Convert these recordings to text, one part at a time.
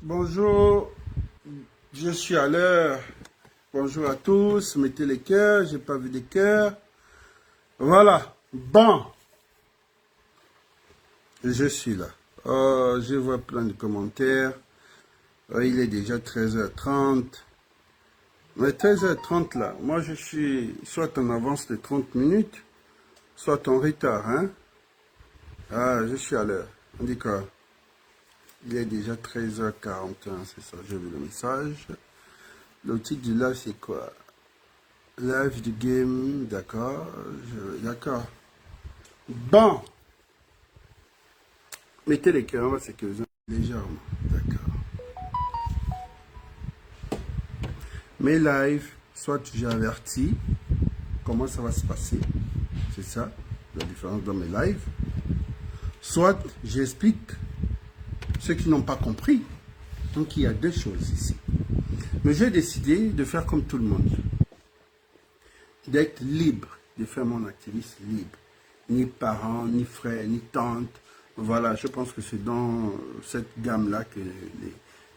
Bonjour, je suis à l'heure. Bonjour à tous, mettez les cœurs, j'ai pas vu des cœurs. Voilà, bon. Je suis là. Oh, je vois plein de commentaires. Oh, il est déjà 13h30. Mais 13h30 là, moi je suis soit en avance de 30 minutes, soit en retard, hein. Ah, je suis à l'heure. On dit quoi? Il est déjà 13h41, c'est ça, j'ai vu le message. Le titre du live, c'est quoi? Live du game, d'accord. D'accord. Bon. Mettez les cœurs, on va sécuriser légèrement. D'accord. Mes lives, soit j'ai averti comment ça va se passer. C'est ça. la différence dans mes lives, soit j'explique ceux qui n'ont pas compris. Donc il y a deux choses ici. Mais j'ai décidé de faire comme tout le monde, d'être libre, de faire mon activisme libre. Ni parents, ni frères, ni tantes. Voilà, je pense que c'est dans cette gamme-là que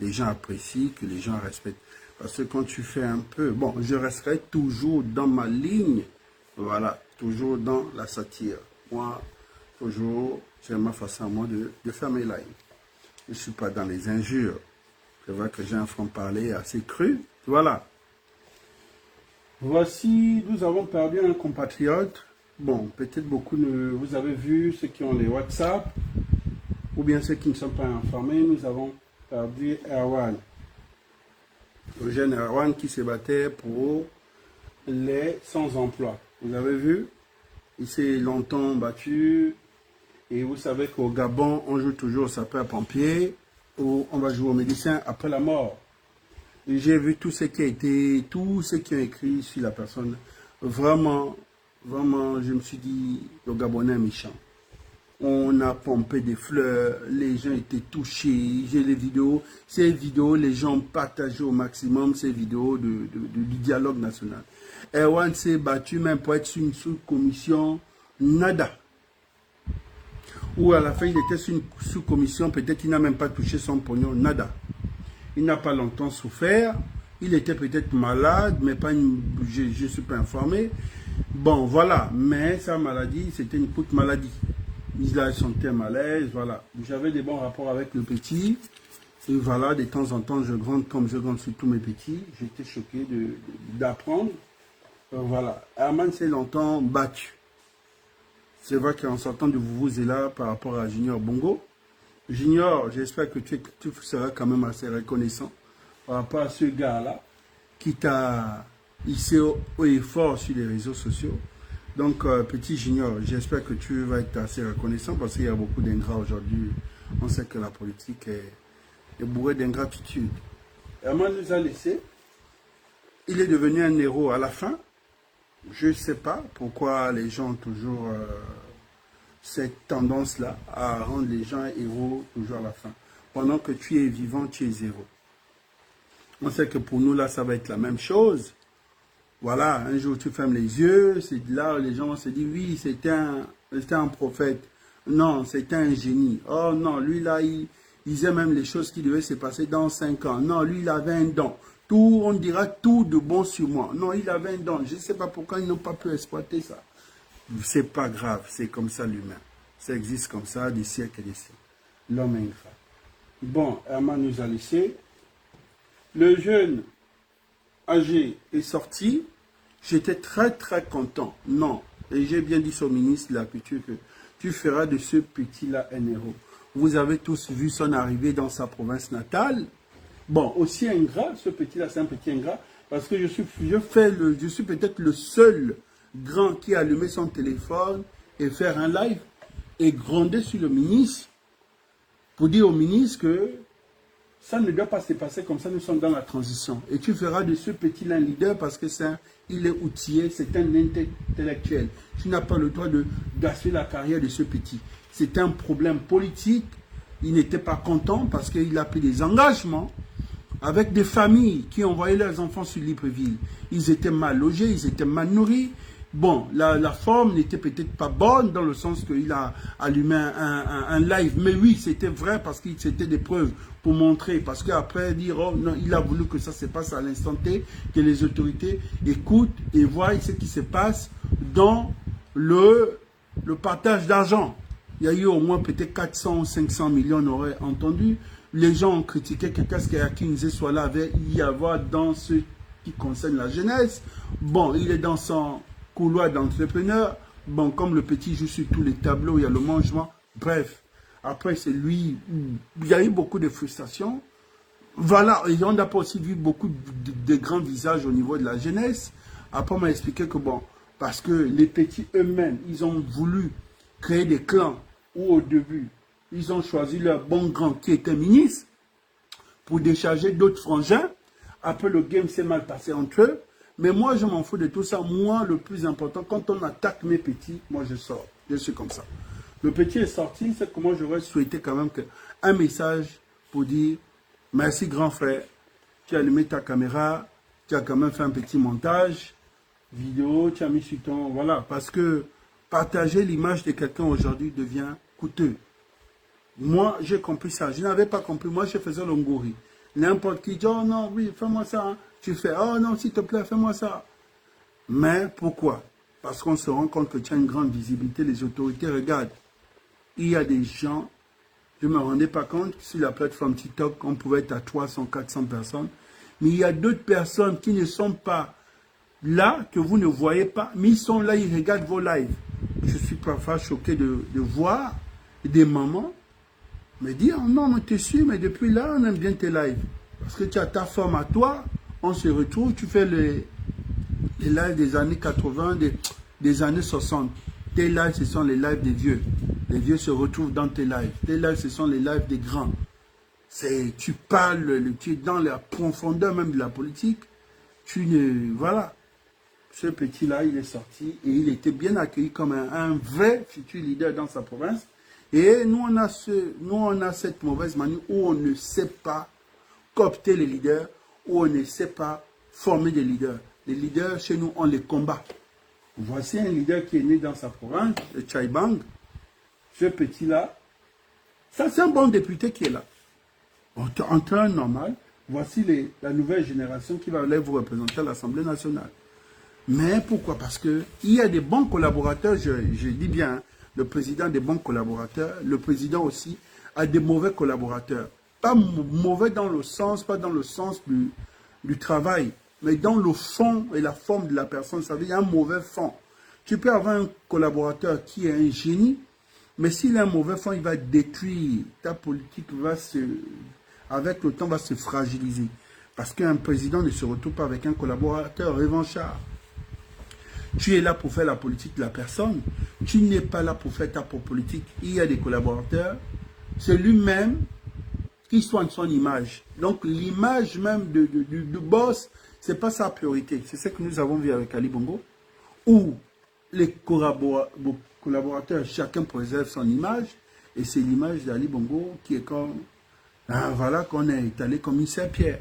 les gens apprécient, que les gens respectent. Parce que quand tu fais un peu... Bon, je resterai toujours dans ma ligne. Voilà, toujours dans la satire. Moi, toujours, j'ai ma façon à moi de faire mes lives. Je ne suis pas dans les injures. C'est vrai que j'ai un franc-parler assez cru. Voilà. Voici, nous avons perdu un compatriote. Bon, peut-être beaucoup de vous avez vu ceux qui ont les WhatsApp, ou bien ceux qui ne sont pas informés, nous avons perdu Erwan. Le jeune Erwan qui se battait pour les sans-emploi. Vous avez vu? Il s'est longtemps battu, et vous savez qu'au Gabon, on joue toujours au sapeur-pompier, ou on va jouer au médecin après la mort. J'ai vu tout ce qui a été, tous ceux qui ont écrit sur la personne. Vraiment, je me suis dit, le Gabonais est méchant. On a pompé des fleurs, les gens étaient touchés. J'ai les vidéos, ces vidéos, les gens partagent au maximum ces vidéos du dialogue national. Erwan s'est battu même pour être sur une sous-commission, nada. Ou à la fin, il était sur une sous-commission, peut-être qu'il n'a même pas touché son pognon, nada. Il n'a pas longtemps souffert. Il était peut-être malade, mais pas je ne suis pas informé. Bon, voilà. Mais sa maladie, c'était une petite maladie. Il a senti un malaise, voilà. J'avais des bons rapports avec le petit. Et voilà, de temps en temps, je gronde comme je gronde sur tous mes petits. J'étais choqué d'apprendre. Voilà. Herman s'est longtemps battu. C'est vrai qu'en sortant de vous là par rapport à Junior Bongo, Junior, j'espère que tu seras quand même assez reconnaissant par rapport à ce gars-là qui t'a hissé haut et fort sur les réseaux sociaux. Donc, petit Junior, j'espère que tu vas être assez reconnaissant parce qu'il y a beaucoup d'ingrats aujourd'hui. On sait que la politique est bourrée d'ingratitude. Herman nous a laissé. Il est devenu un héros à la fin. Je ne sais pas pourquoi les gens ont toujours... cette tendance-là à rendre les gens héros toujours à la fin. Pendant que tu es vivant, tu es héros. On sait que pour nous, là, ça va être la même chose. Voilà, un jour, tu fermes les yeux, c'est là où les gens vont se dire, oui, c'était un prophète. Non, c'était un génie. Oh non, lui, là, il disait même les choses qui devaient se passer dans 5 ans. Non, lui, il avait un don. Tout, on dira tout de bon sur moi. Non, il avait un don. Je ne sais pas pourquoi ils n'ont pas pu exploiter ça. C'est pas grave, c'est comme ça l'humain. Ça existe comme ça des siècles et des siècles. L'homme est ingrat. Bon, Herman nous a laissé. Le jeune âgé est sorti. J'étais très très content. Non. Et j'ai bien dit au ministre de la Culture que tu feras de ce petit-là un héros. Vous avez tous vu son arrivée dans sa province natale. Bon, aussi ingrat, ce petit-là, c'est un petit ingrat. Parce que je suis peut-être le seul grand qui a allumé son téléphone et faire un live et gronder sur le ministre pour dire au ministre que ça ne doit pas se passer comme ça, nous sommes dans la transition. Et tu feras de ce petit-là un leader parce que il est outillé, c'est un intellectuel. Tu n'as pas le droit de gaspiller la carrière de ce petit. C'est un problème politique. Il n'était pas content parce qu'il a pris des engagements avec des familles qui envoyaient leurs enfants sur Libreville. Ils étaient mal logés, ils étaient mal nourris. Bon, la forme n'était peut-être pas bonne dans le sens qu'il a allumé un live. Mais oui, c'était vrai parce que c'était des preuves pour montrer. Parce qu'après, dire, oh non, il a voulu que ça se passe à l'instant T, que les autorités écoutent et voient ce qui se passe dans le partage d'argent. Il y a eu au moins peut-être 400 ou 500 millions, on aurait entendu. Les gens ont critiqué que qu'est-ce qu'Akinze soit là avait y avoir dans ce qui concerne la jeunesse. Bon, il est dans son couloir d'entrepreneur. Bon, comme le petit joue sur tous les tableaux, il y a le mangement. Bref, après c'est lui. Il y a eu beaucoup de frustration. Voilà, et on n'a pas aussi vu beaucoup de grands visages au niveau de la jeunesse. Après, on m'a expliqué que bon, parce que les petits eux-mêmes, ils ont voulu créer des clans où au début, ils ont choisi leur bon grand qui était ministre pour décharger d'autres frangins. Après, le game s'est mal passé entre eux. Mais moi, je m'en fous de tout ça. Moi, le plus important, quand on attaque mes petits, moi, je sors. Je suis comme ça. Le petit est sorti, c'est que moi j'aurais souhaité quand même un message pour dire merci grand frère, tu as allumé ta caméra, tu as quand même fait un petit montage vidéo, tu as mis sur ton... Voilà, parce que partager l'image de quelqu'un aujourd'hui devient coûteux. Moi, j'ai compris ça. Je n'avais pas compris. Moi, je faisais l'ongori. N'importe qui dit, oh non, oui, fais-moi ça. Hein. Tu fais, oh non, s'il te plaît, fais-moi ça. Mais pourquoi? Parce qu'on se rend compte que tu as une grande visibilité. Les autorités regardent. Il y a des gens, je ne me rendais pas compte, sur la plateforme TikTok, on pouvait être à 300, 400 personnes. Mais il y a d'autres personnes qui ne sont pas là, que vous ne voyez pas, mais ils sont là, ils regardent vos lives. Je suis parfois choqué de voir des mamans me dire, oh non, on te suit, mais depuis là, on aime bien tes lives. Parce que tu as ta forme à toi, on se retrouve, tu fais les lives des années 80, des années 60. Tes lives, ce sont les lives des vieux. Les vieux se retrouvent dans tes lives. Tes lives, ce sont les lives des grands. Tu parles, tu es dans la profondeur même de la politique. Voilà. Ce petit-là, il est sorti et il était bien accueilli comme un vrai futur leader dans sa province. Et nous, on a cette mauvaise manière où on ne sait pas coopter les leaders, où on ne sait pas former des leaders. Les leaders, chez nous, on les combat. Voici un leader qui est né dans sa province, le Chaibang. Ce petit-là, ça c'est un bon député qui est là. En temps normal, voici la nouvelle génération qui va aller vous représenter à l'Assemblée nationale. Mais pourquoi? Parce qu'il y a des bons collaborateurs, je dis bien, hein, le président a des bons collaborateurs, le président aussi a des mauvais collaborateurs. Pas mauvais dans le sens, pas dans le sens du travail, mais dans le fond et la forme de la personne. Ça veut dire un mauvais fond. Tu peux avoir un collaborateur qui est un génie, mais s'il a un mauvais fond, il va détruire. Ta politique avec le temps, va se fragiliser. Parce qu'un président ne se retrouve pas avec un collaborateur revanchard. Tu es là pour faire la politique de la personne. Tu n'es pas là pour faire ta propre politique. Il y a des collaborateurs. C'est lui-même qui soigne son image. Donc l'image même du boss, ce n'est pas sa priorité. C'est ce que nous avons vu avec Ali Bongo, où les collaborateurs, chacun préserve son image. Et c'est l'image d'Ali Bongo qui est comme... Ah, voilà qu'on est étalé comme commissaire Pierre.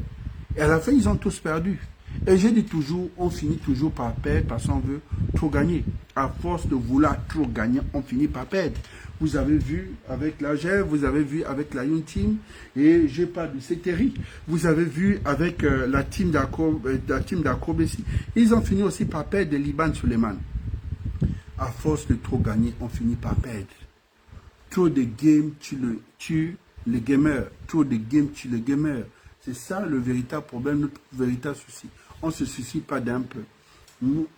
Et à la fin, ils ont tous perdu. Et je dis toujours, on finit toujours par perdre parce qu'on veut trop gagner. À force de vouloir trop gagner, on finit par perdre. Vous avez vu avec la GER, vous avez vu avec la Young Team, et je parle de CTRI. Vous avez vu avec la team d'Acrobécy. Ils ont fini aussi par perdre de Liban Suleiman. À force de trop gagner, on finit par perdre. Trop de games, tu le gamer. Trop de games, tu le gamer. C'est ça le véritable problème, notre véritable souci. On ne se soucie pas d'un peu.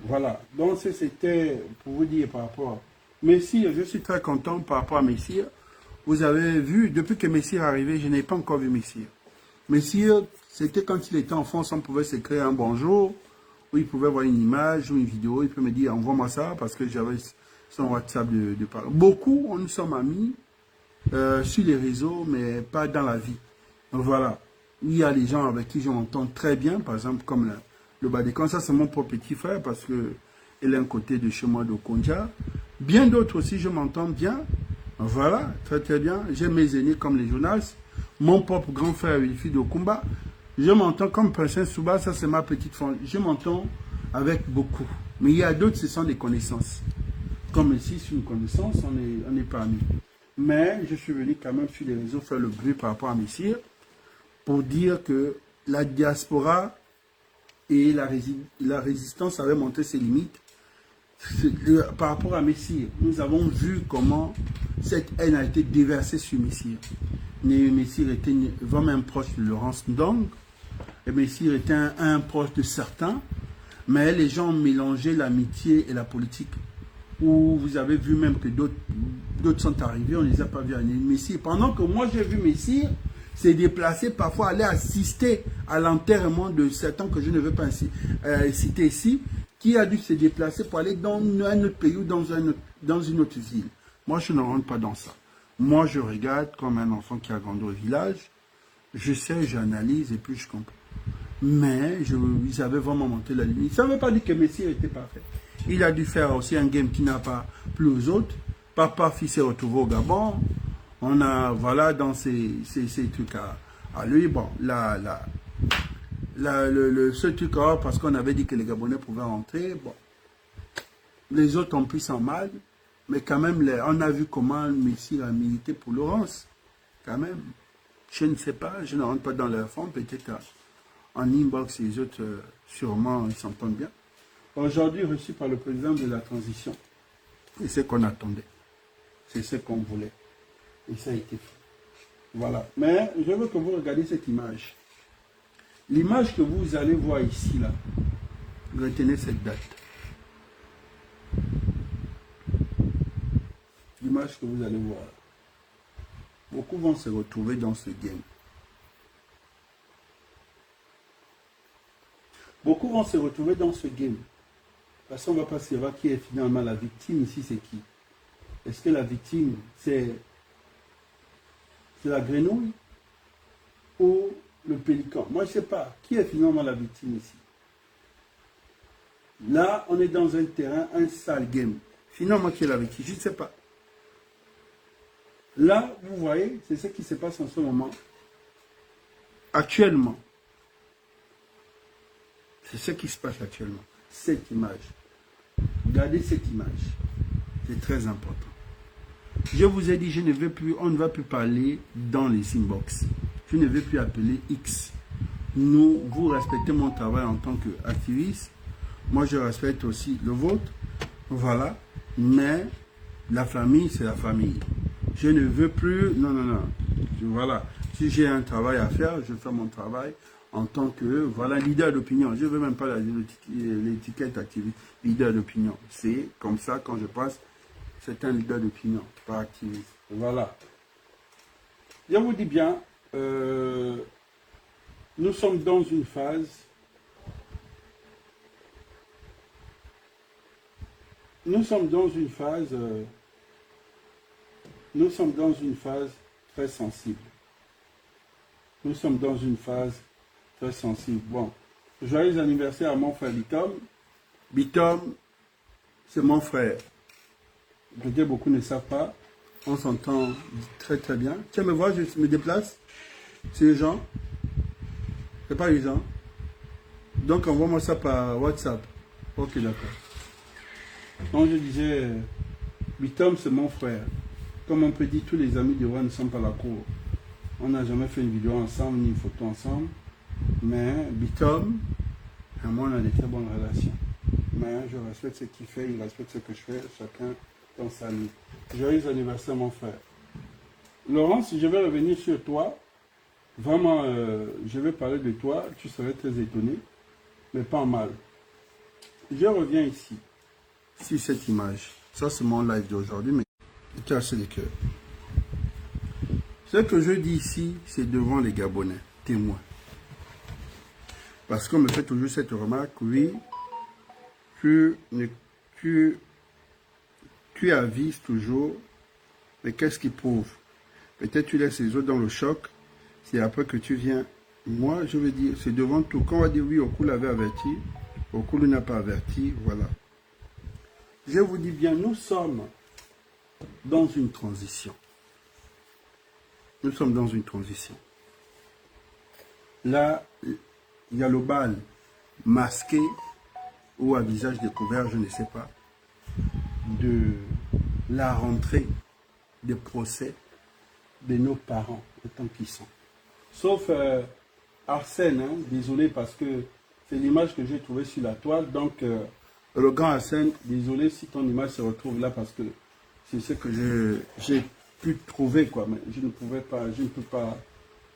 Voilà. Donc, c'était pour vous dire par rapport à Messire. Je suis très content par rapport à Messire. Vous avez vu, depuis que Messire est arrivé, je n'ai pas encore vu Messire. Messire, c'était quand il était en France, on pouvait s'écrire un bonjour, où il pouvait voir une image ou une vidéo. Il peut me dire, envoie-moi ça, parce que j'avais son WhatsApp de parole. Beaucoup, on nous sommes amis sur les réseaux, mais pas dans la vie. Donc, voilà. Il y a des gens avec qui je m'entends très bien, par exemple, comme le Badécan. Ça, c'est mon propre petit frère, parce qu'il est un côté de chez moi, de Konja. Bien d'autres aussi, je m'entends bien. Voilà, très très bien. J'ai mes aînés comme les Jonas. Mon propre grand frère, Wilfried de Kumba. Je m'entends comme Princesse Souba, ça c'est ma petite femme. Je m'entends avec beaucoup. Mais il y a d'autres, ce sont des connaissances. Comme ici, c'est une connaissance, on est pas amis. Mais je suis venu quand même sur les réseaux faire le bruit par rapport à Messire, pour dire que la diaspora et la résistance avaient montré ses limites. Par rapport à Messire, nous avons vu comment cette haine a été déversée sur Messire. Messire était vraiment un proche de Laurence Ndong, et Messire était un proche de certains, mais les gens ont mélangé l'amitié et la politique. Où vous avez vu même que d'autres sont arrivés, on ne les a pas vus à Messire. Pendant que moi j'ai vu Messire s'est déplacé, parfois aller assister à l'enterrement de certains que je ne veux pas citer ici, qui a dû se déplacer pour aller dans un autre pays ou dans une autre ville. Moi, je ne rentre pas dans ça. Moi, je regarde comme un enfant qui a grandi au village. Je sais, j'analyse et puis je comprends. Mais ils avaient vraiment monté la limite. Ça ne veut pas dire que Messire était parfait. Il a dû faire aussi un game qui n'a pas plu aux autres. Papa, fils s'est retrouvé au Gabon. On a, voilà, dans ces trucs à lui, bon, le seul truc, parce qu'on avait dit que les Gabonais pouvaient rentrer, bon, les autres ont pris sans mal, mais quand même, on a vu comment Messi a milité pour Laurence, quand même. Je ne sais pas, je ne rentre pas dans leur fond, peut-être en inbox, les autres, sûrement, ils s'entendent bien. Aujourd'hui, reçu par le président de la transition, c'est ce qu'on attendait, c'est ce qu'on voulait, et ça a été fait. Voilà, mais je veux que vous regardiez cette image. L'image que vous allez voir ici, là, retenez cette date. L'image que vous allez voir. Beaucoup vont se retrouver dans ce game. Beaucoup vont se retrouver dans ce game. Parce qu'on ne va pas savoir qui est finalement la victime ici, c'est qui. Est-ce que la victime, c'est la grenouille ou le pélican? Moi, je ne sais pas. Qui est finalement la victime ici? Là, on est dans un terrain, un sale game. Finalement, qui est la victime? Je ne sais pas. Là, vous voyez, c'est ce qui se passe en ce moment. Actuellement. C'est ce qui se passe actuellement. Cette image. Regardez cette image. C'est très important. Je vous ai dit, je ne veux plus, on ne va plus parler dans les inbox. Je ne vais plus appeler X. Vous respectez mon travail en tant qu'activiste. Moi, je respecte aussi le vôtre. Voilà. Mais la famille, c'est la famille. Je ne veux plus... Non. Voilà. Si j'ai un travail à faire, je fais mon travail en tant que, voilà, leader d'opinion. Je ne veux même pas l'étiquette activiste, leader d'opinion. C'est comme ça, quand je passe, c'est un leader d'opinion, pas activiste. Voilà. Je vous dis bien, nous sommes dans une phase... Nous sommes dans une phase très sensible. Nous sommes dans une phase très sensible. Bon, joyeux anniversaire à mon frère Bitom. Bitom, c'est mon frère. Peut-être beaucoup ne savent pas. On s'entend très très bien. Tiens, me voir, je me déplace. C'est Jean. C'est pas les gens. Donc envoie-moi ça par WhatsApp. Ok, d'accord. Donc je disais, Bitom, c'est mon frère. Comme on peut dire, tous les amis de Roi ne sont pas à la cour. On n'a jamais fait une vidéo ensemble, ni une photo ensemble. Mais Bitom, et moi, on a des très bonnes relations. Mais je respecte ce qu'il fait, il respecte ce que je fais, chacun dans sa vie. Joyeux anniversaire, mon frère. Laurence, je vais revenir sur toi. Vraiment, je vais parler de toi. Tu serais très étonné, mais pas en mal. Je reviens ici. Si cette image, ça c'est mon live d'aujourd'hui, mais c'est assez de cœur. Ce que je dis ici, c'est devant les Gabonais, témoins. Parce qu'on me fait toujours cette remarque, oui, tu avises toujours, mais qu'est-ce qui prouve? Peut-être tu laisses les autres dans le choc, c'est après que tu viens. Moi, je veux dire, c'est devant tout. Quand on va dire oui, Oku l'avait averti, Oku n'a pas averti, voilà. Je vous dis bien, nous sommes dans une transition. Nous sommes dans une transition. Là, il y a le bal masqué ou à visage découvert, je ne sais pas, de la rentrée des procès de nos parents, autant qu'ils sont. Sauf Arsène, hein, désolé parce que c'est l'image que j'ai trouvée sur la toile, donc... le grand Arsène, désolé si ton image se retrouve là parce que c'est ce que j'ai pu trouver, quoi. Mais je ne pouvais pas, je ne peux pas.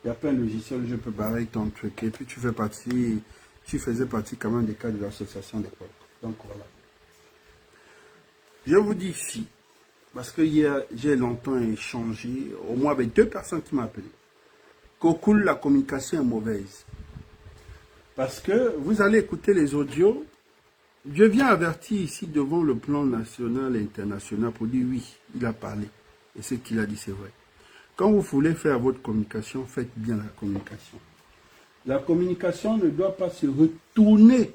Il y a plein de logiciels, je peux barrer ton truc. Et puis tu faisais partie quand même des cas de l'association d'époque. Donc voilà. Je vous dis ici, parce que hier, j'ai longtemps échangé, au moins avec 2 personnes qui m'ont appelé, qu'au cool, la communication est mauvaise. Parce que vous allez écouter les audios. Je viens avertir ici devant le plan national et international pour dire oui, il a parlé. Et ce qu'il a dit, c'est vrai. Quand vous voulez faire votre communication, faites bien la communication. La communication ne doit pas se retourner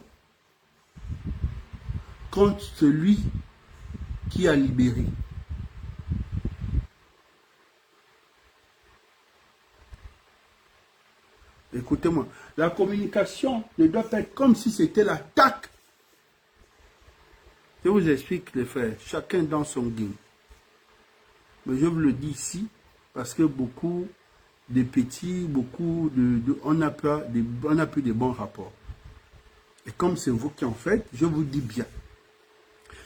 contre celui qui a libéré. écoutez-moi, la communication ne doit pas être comme si c'était l'attaque. Je vous explique les frères, chacun dans son game. Mais je vous le dis ici, parce que beaucoup de petits, on n'a pas de bons rapports. Et comme c'est vous qui en faites, je vous dis bien.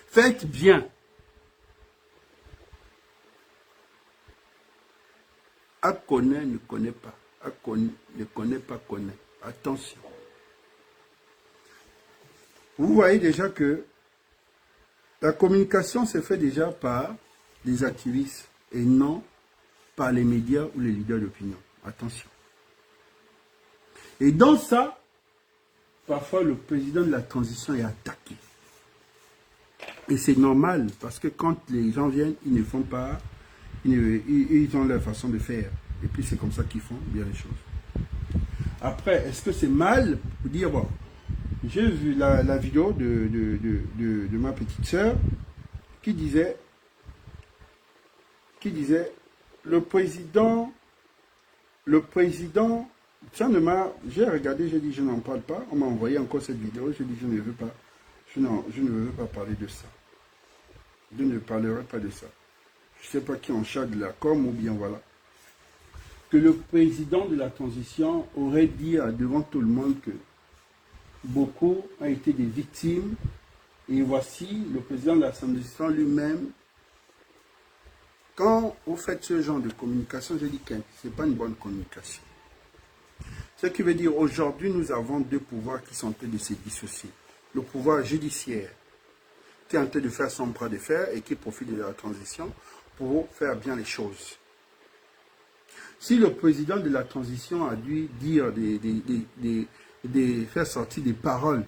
Faites bien. À connaître, ne connaît pas. À connaître, ne connaît pas, connaît. Attention. Vous voyez déjà que la communication se fait déjà par les activistes et non par les médias ou les leaders d'opinion. Attention. Et dans ça, parfois le président de la transition est attaqué. Et c'est normal, parce que quand les gens viennent, ils ne font pas, ils ont leur façon de faire. Et puis c'est comme ça qu'ils font bien les choses. Après, est-ce que c'est mal de dire, bon, j'ai vu la vidéo de ma petite sœur qui disait, le président, ça ne m'a, j'ai regardé, j'ai dit, je n'en parle pas. On m'a envoyé encore cette vidéo, j'ai dit, je ne veux pas, je ne veux pas parler de ça. Je ne parlerai pas de ça. Je ne sais pas qui en charge de la com ou bien voilà. Que le président de la transition aurait dit devant tout le monde que beaucoup ont été des victimes. Et voici le président de la transition lui-même. Quand vous faites ce genre de communication, je dis que ce n'est pas une bonne communication. Ce qui veut dire aujourd'hui, nous avons deux pouvoirs qui sont en train de se dissocier. Le pouvoir judiciaire, qui est en train de faire son bras de fer et qui profite de la transition pour faire bien les choses. Si le président de la transition a dû dire, faire sortir des paroles,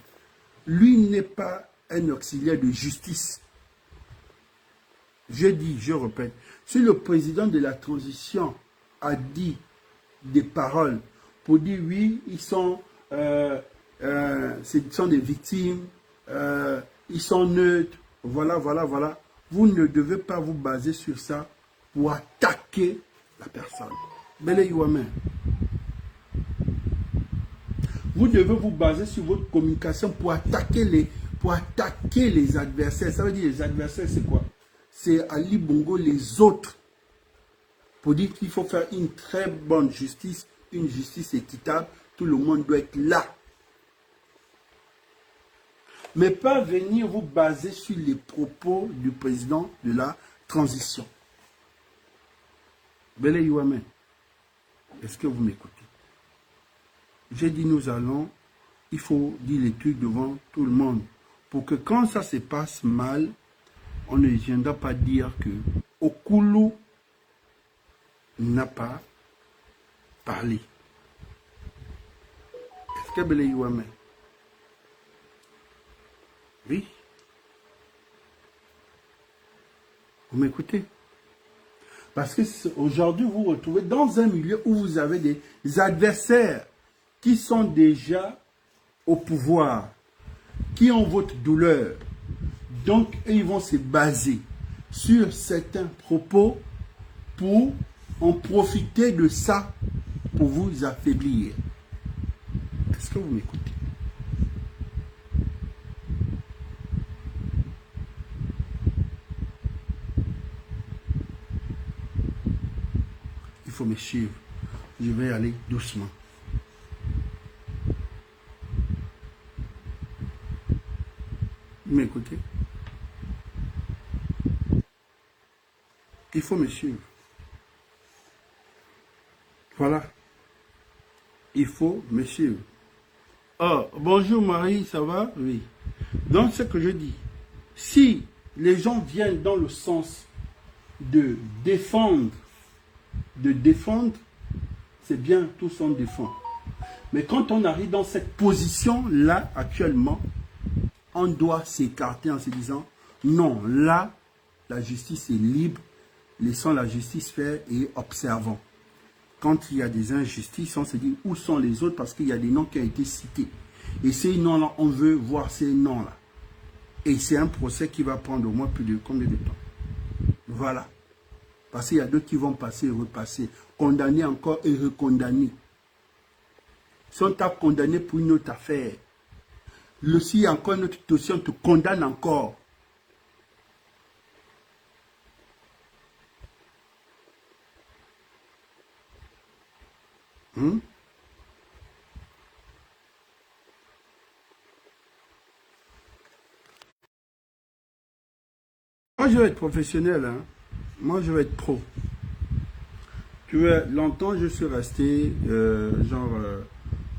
lui n'est pas un auxiliaire de justice. Je dis, je répète, si le président de la transition a dit des paroles pour dire oui, ils sont des victimes, ils sont neutres, voilà, vous ne devez pas vous baser sur ça pour attaquer la personne. Vous devez vous baser sur votre communication pour attaquer les adversaires. Ça veut dire les adversaires, c'est quoi? C'est Ali Bongo, les autres. Pour dire qu'il faut faire une très bonne justice, une justice équitable. Tout le monde doit être là. Mais pas venir vous baser sur les propos du président de la transition. Bele Youamen, est-ce que vous m'écoutez? J'ai dit il faut dire les trucs devant tout le monde. Pour que quand ça se passe mal, on ne viendra pas dire que Okulu n'a pas parlé. Est-ce que Bele Youamen? Oui. Vous m'écoutez? Parce que aujourd'hui, vous vous retrouvez dans un milieu où vous avez des adversaires qui sont déjà au pouvoir, qui ont votre douleur. Donc, ils vont se baser sur certains propos pour en profiter de ça pour vous affaiblir. Est-ce que vous m'écoutez? Il faut me suivre. Je vais aller doucement. Vous m'écoutez? Il faut me suivre. Voilà. Il faut me suivre. Oh, bonjour Marie, ça va? Oui. Donc, ce que je dis, si les gens viennent dans le sens de défendre, c'est bien, tous on défend. Mais quand on arrive dans cette position-là, actuellement, on doit s'écarter en se disant, non, là, la justice est libre, laissons la justice faire et observons. Quand il y a des injustices, on se dit, où sont les autres? Parce qu'il y a des noms qui ont été cités. Et ces noms-là, on veut voir ces noms-là. Et c'est un procès qui va prendre au moins plus de combien de temps? Voilà. Parce qu'il y a d'autres qui vont passer et repasser, condamner encore et recondamner. Si on t'a condamné pour une autre affaire, s'il y a encore une autre dossier, on te condamne encore. Moi, je vais être professionnel. Hein. Moi, je vais être pro. Tu vois, longtemps, je suis resté,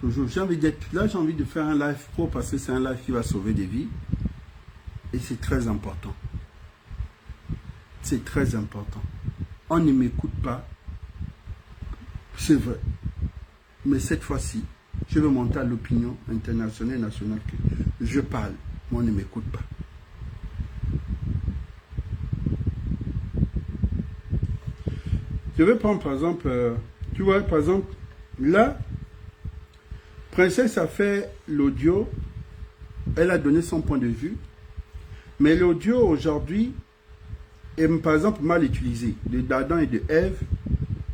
toujours. J'ai envie d'être là, j'ai envie de faire un live pro parce que c'est un live qui va sauver des vies. Et c'est très important. C'est très important. On ne m'écoute pas. C'est vrai. Mais cette fois-ci, je veux monter à l'opinion internationale et nationale que je parle, mais on ne m'écoute pas. Je vais prendre par exemple, tu vois, par exemple, là, Princesse a fait l'audio, elle a donné son point de vue, mais l'audio aujourd'hui est par exemple mal utilisé. D'Adam et de Ève,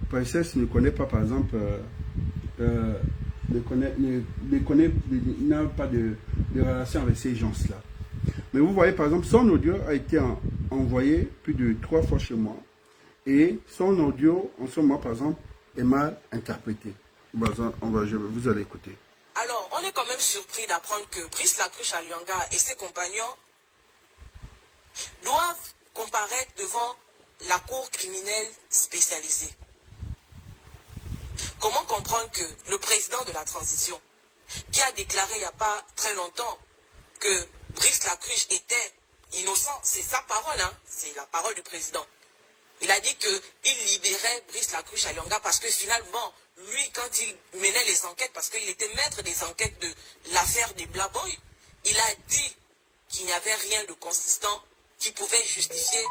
Princesse ne connaît pas par exemple, n'a pas de relation avec ces gens-là. Mais vous voyez par exemple, son audio a été envoyé plus de 3 fois chez moi. Et son audio, en ce moment, par exemple, est mal interprété. Vous allez écouter. Alors, on est quand même surpris d'apprendre que Brice Lacruche Alianga et ses compagnons doivent comparaître devant la cour criminelle spécialisée. Comment comprendre que le président de la transition, qui a déclaré il n'y a pas très longtemps que Brice Lacruche était innocent, c'est sa parole, hein, c'est la parole du président. Il a dit qu'il libérait Brice Lacruche Alianga parce que finalement, lui, quand il menait les enquêtes, parce qu'il était maître des enquêtes de l'affaire des Black Boys, il a dit qu'il n'y avait rien de consistant qui pouvait justifier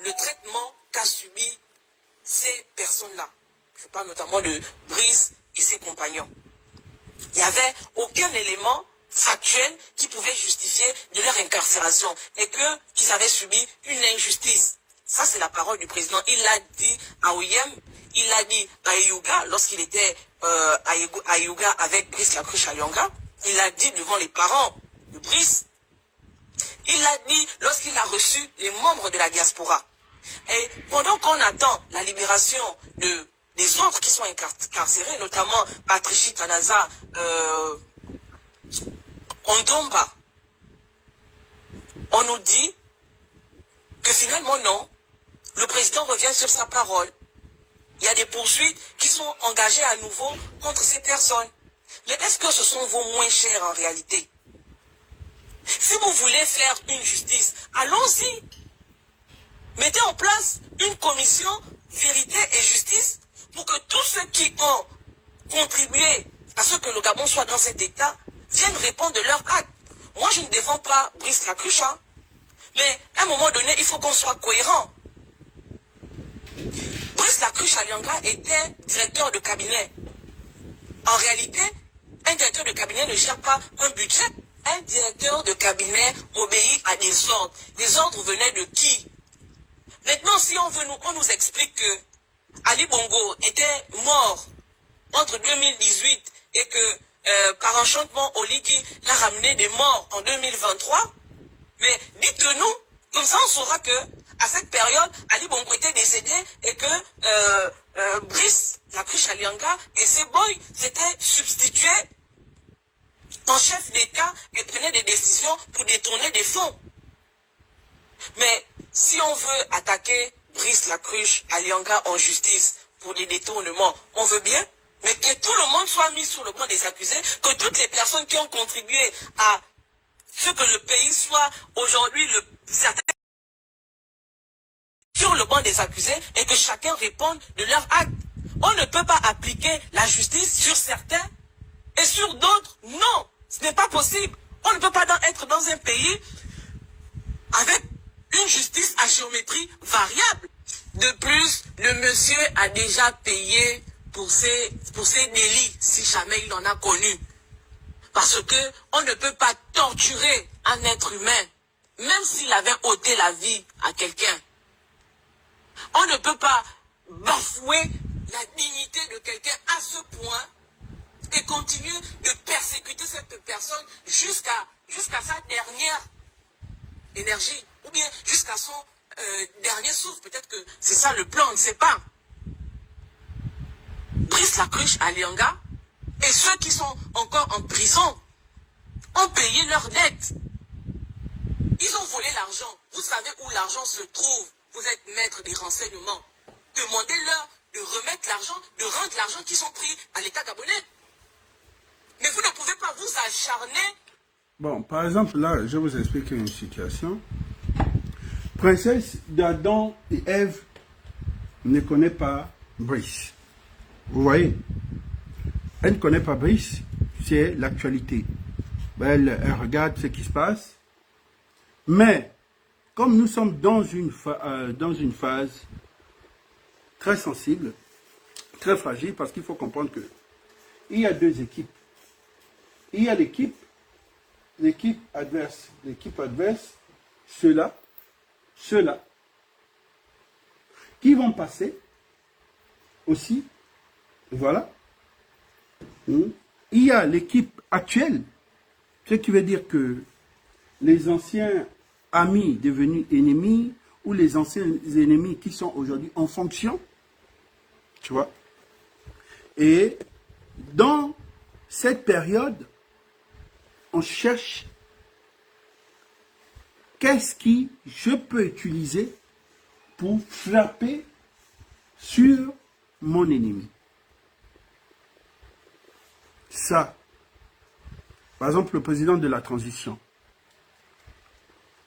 le traitement qu'a subi ces personnes-là. Je parle notamment de Brice et ses compagnons. Il n'y avait aucun élément factuel qui pouvait justifier de leur incarcération et qu'ils avaient subi une injustice. Ça, c'est la parole du président. Il l'a dit à Oyem, il l'a dit à Ayuga, lorsqu'il était à Ayuga avec Brice Lacruche Alianga. Il l'a dit devant les parents de Brice. Il l'a dit lorsqu'il a reçu les membres de la diaspora. Et pendant qu'on attend la libération des autres qui sont incarcérés, notamment Patricia Tanaza, Ondomba, on nous dit que finalement non, le président revient sur sa parole. Il y a des poursuites qui sont engagées à nouveau contre ces personnes. Mais est-ce que ce sont vos moins chers en réalité? Si vous voulez faire une justice, allons-y. Mettez en place une commission vérité et justice pour que tous ceux qui ont contribué à ce que le Gabon soit dans cet état viennent répondre de leur acte. Moi, je ne défends pas Brice Lacruche, hein, mais à un moment donné, il faut qu'on soit cohérent. Brice Lacruche Alianga était directeur de cabinet. En réalité, un directeur de cabinet ne gère pas un budget. Un directeur de cabinet obéit à des ordres. Les ordres venaient de qui? Maintenant, si on nous explique que Ali Bongo était mort entre 2018 et que par enchantement Oligui l'a ramené des morts en 2023, mais dites-le-nous, comme ça on saura que à cette période, Ali Bongo était décédé et que Brice Lacruche Alianga et ses boys s'étaient substitués en chef d'État et prenaient des décisions pour détourner des fonds. Mais si on veut attaquer Brice Lacruche Alianga en justice pour des détournements, on veut bien, mais que tout le monde soit mis sur le banc des accusés, que toutes les personnes qui ont contribué à ce que le pays soit aujourd'hui certain sur le banc des accusés et que chacun réponde de leur acte. On ne peut pas appliquer la justice sur certains et sur d'autres. Non, ce n'est pas possible. On ne peut pas être dans un pays avec une justice à géométrie variable. De plus, le monsieur a déjà payé pour ses délits, si jamais il en a connu. Parce que on ne peut pas torturer un être humain, même s'il avait ôté la vie à quelqu'un. On ne peut pas bafouer la dignité de quelqu'un à ce point et continue de persécuter cette personne jusqu'à sa dernière énergie, ou bien jusqu'à son dernier souffle. Peut-être que c'est ça le plan, on ne sait pas. Brice Lacruche à Lianga et ceux qui sont encore en prison ont payé leurs dettes. Ils ont volé l'argent. Vous savez où l'argent se trouve. Vous êtes maître des renseignements. Demandez-leur de remettre l'argent, de rendre l'argent qu'ils ont pris à l'État gabonais. Mais vous ne pouvez pas vous acharner. Bon, par exemple, là, je vais vous expliquer une situation. Princesse d'Adam et Ève ne connaît pas Brice. Vous voyez? Elle ne connaît pas Brice, c'est l'actualité. Elle regarde ce qui se passe. Mais, comme nous sommes dans une phase très sensible, très fragile, parce qu'il faut comprendre que il y a deux équipes. Il y a l'équipe adverse. L'équipe adverse, ceux-là, qui vont passer aussi. Voilà. Il y a l'équipe actuelle, ce qui veut dire que les anciens amis devenus ennemis ou les anciens ennemis qui sont aujourd'hui en fonction, tu vois. Et dans cette période, on cherche qu'est-ce que je peux utiliser pour frapper sur mon ennemi. Ça, par exemple, le président de la transition,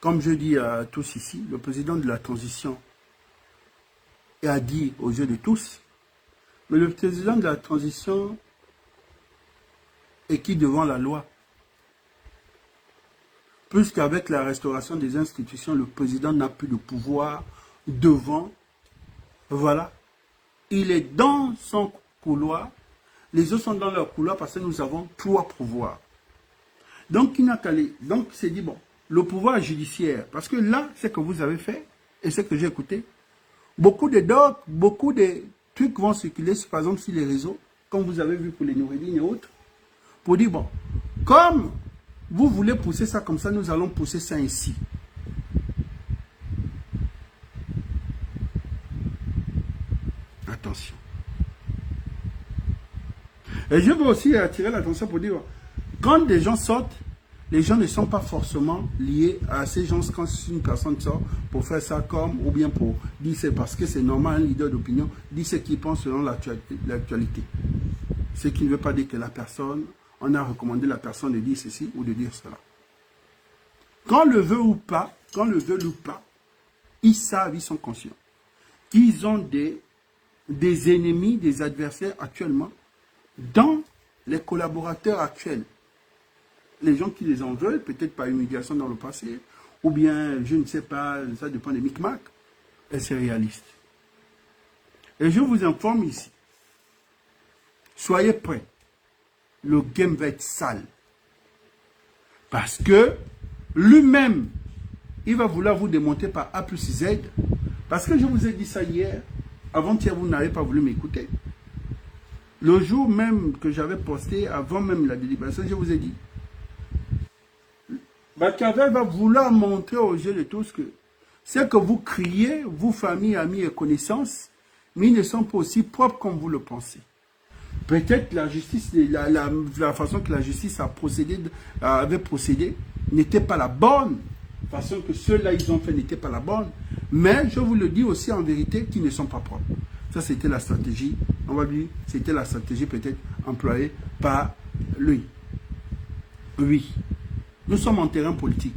comme je dis à tous ici, le président de la transition a dit aux yeux de tous, mais le président de la transition est qui devant la loi? Puisqu'avec la restauration des institutions, le président n'a plus de pouvoir devant. Voilà. Il est dans son couloir. Les autres sont dans leur couloir parce que nous avons trois pouvoirs. Donc, il n'a qu'à aller. Donc, c'est dit, bon, le pouvoir judiciaire, parce que là, ce que vous avez fait, et ce que j'ai écouté, beaucoup de docs, beaucoup de trucs vont circuler, par exemple, sur les réseaux, comme vous avez vu pour les Nourédines et autres, pour dire, bon, comme vous voulez pousser ça comme ça, nous allons pousser ça ici. Attention. Et je veux aussi attirer l'attention pour dire, quand des gens sortent, les gens ne sont pas forcément liés à ces gens quand une personne sort pour faire ça comme, ou bien pour dire c'est parce que c'est normal, un leader d'opinion, dit ce qu'il pense selon l'actualité. Ce qui ne veut pas dire que la personne, on a recommandé la personne de dire ceci ou de dire cela. Quand le veut ou pas, ils savent, ils sont conscients qu'ils ont des ennemis, des adversaires actuellement dans les collaborateurs actuels. Les gens qui les en veulent, peut-être par humiliation dans le passé, ou bien, je ne sais pas, ça dépend des micmacs, et c'est réaliste. Et je vous informe ici, soyez prêts, le game va être sale. Parce que lui-même, il va vouloir vous démonter par A plus Z. Parce que je vous ai dit ça hier, avant-hier, vous n'avez pas voulu m'écouter. Le jour même que j'avais posté, avant même la délibération, je vous ai dit, Machiavel va vouloir montrer aux yeux de tous que ce que vous criez, vous, famille, amis et connaissances, mais ils ne sont pas aussi propres comme vous le pensez. Peut-être la justice, la façon que la justice avait procédé n'était pas la bonne. La façon que ceux-là, ils ont fait n'était pas la bonne. Mais je vous le dis aussi en vérité qu'ils ne sont pas propres. Ça, c'était la stratégie, on va dire, c'était la stratégie peut-être employée par lui. Oui. Nous sommes en terrain politique.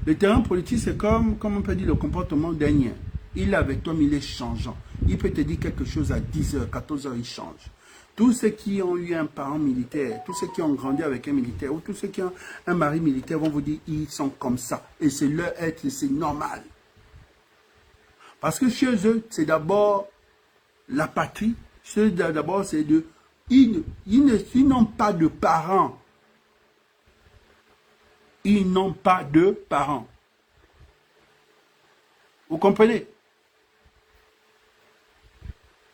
Le terrain politique, c'est comme on peut dire, le comportement d'un nien. Il est avec toi, mais il est changeant. Il peut te dire quelque chose à 10h, 14h, il change. Tous ceux qui ont eu un parent militaire, tous ceux qui ont grandi avec un militaire, ou tous ceux qui ont un mari militaire vont vous dire, ils sont comme ça. Et c'est leur être, c'est normal. Parce que chez eux, c'est d'abord la patrie. D'abord, c'est de... Ils n'ont pas de parents. Ils n'ont pas de parents. Vous comprenez?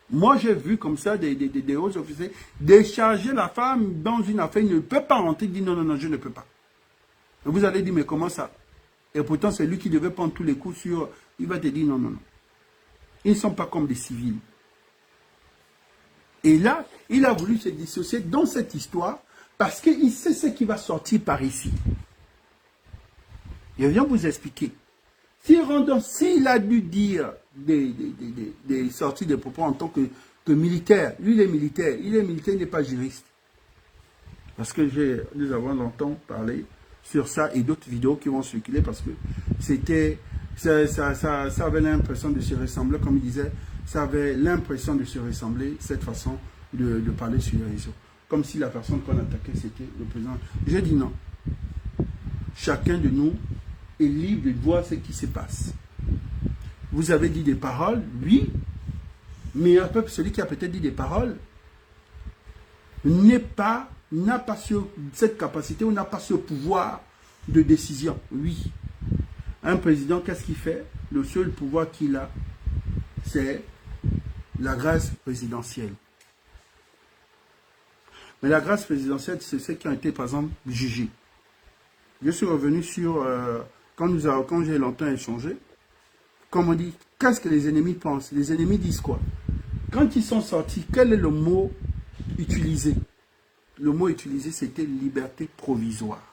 Moi, j'ai vu comme ça des hauts officiers décharger la femme dans une affaire, il ne peut pas rentrer, il dit non, non, non, je ne peux pas. Et vous allez dire, mais comment ça? Et pourtant, c'est lui qui devait prendre tous les coups sur... Il va te dire non, non, non. Ils ne sont pas comme des civils. Et là, il a voulu se dissocier dans cette histoire parce qu'il sait ce qui va sortir par ici. Je viens vous expliquer. S'il a dû dire des sorties de propos en tant que militaire, lui il est militaire, il n'est pas juriste. Parce que nous avons longtemps parlé sur ça et d'autres vidéos qui vont circuler parce que ça avait l'impression de se ressembler, comme il disait, ça avait l'impression de se ressembler, cette façon de parler sur les réseaux. Comme si la personne qu'on attaquait, c'était le président. Je dis non. Chacun de nous est libre de voir ce qui se passe. Vous avez dit des paroles, oui, mais un peu celui qui a peut-être dit des paroles n'a pas cette capacité ou n'a pas ce pouvoir de décision. Oui. Un président, qu'est-ce qu'il fait? Le seul pouvoir qu'il a, c'est la grâce présidentielle. Mais la grâce présidentielle, c'est ceux qui ont été, par exemple, jugés. Je suis revenu sur, quand j'ai longtemps échangé, comme on dit, qu'est-ce que les ennemis pensent? Les ennemis disent quoi? Quand ils sont sortis, quel est le mot utilisé? Le mot utilisé, c'était liberté provisoire.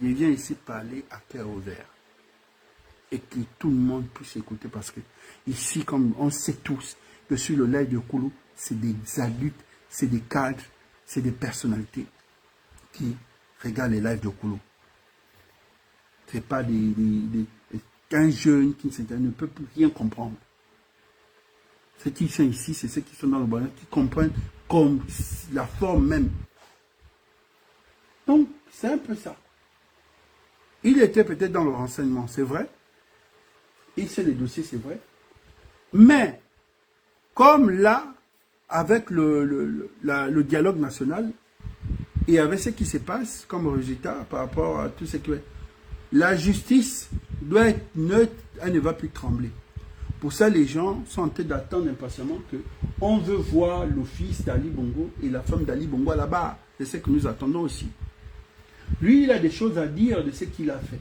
Je viens ici parler à cœur ouvert. Et que tout le monde puisse écouter parce que ici, comme on sait tous que sur le live de Koulou, c'est des adultes, c'est des cadres, c'est des personnalités qui regardent les lives de Koulou. Ce n'est pas qu'un jeune qui ne peut plus rien comprendre. Ceux qui sont ici, c'est ceux qui sont dans le bonheur, qui comprennent comme la forme même. Donc, c'est un peu ça. Il était peut-être dans le renseignement, c'est vrai. Il sait les dossiers, c'est vrai. Mais, comme là, avec le dialogue national, et avec ce qui se passe comme résultat par rapport à tout ce qui est... La justice doit être neutre, elle ne va plus trembler. Pour ça, les gens sont en train d'attendre impatiemment qu'on veut voir le fils d'Ali Bongo et la femme d'Ali Bongo là-bas. C'est ce que nous attendons aussi. Lui, il a des choses à dire de ce qu'il a fait.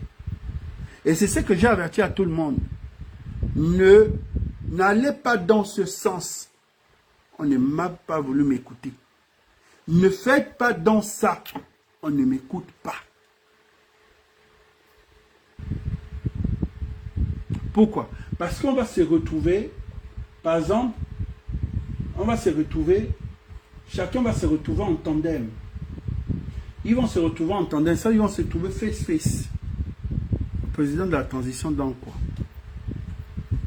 Et c'est ce que j'ai averti à tout le monde. N'allez pas dans ce sens. On ne m'a pas voulu m'écouter. Ne faites pas dans ça. On ne m'écoute pas. Pourquoi? Parce qu'on va se retrouver, par exemple, chacun va se retrouver en tandem. Ils vont se retrouver en tandem, ça, ils vont se trouver face-face. Le président de la transition dans quoi?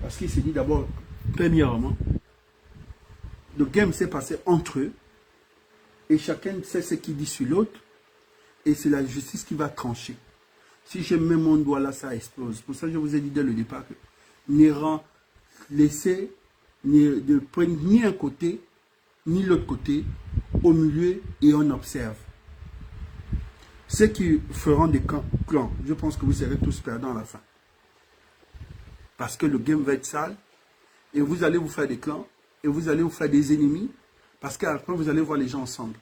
Parce qu'il s'est dit d'abord, premièrement, le game s'est passé entre eux, et chacun sait ce qu'il dit sur l'autre, et c'est la justice qui va trancher. Si je mets mon doigt là, ça explose. Pour ça, je vous ai dit dès le départ que laissez de prendre ni un côté, ni l'autre côté, au milieu, et on observe. Ceux qui feront des clans, je pense que vous serez tous perdants à la fin. Parce que le game va être sale, et vous allez vous faire des clans, et vous allez vous faire des ennemis, parce qu'après vous allez voir les gens ensemble.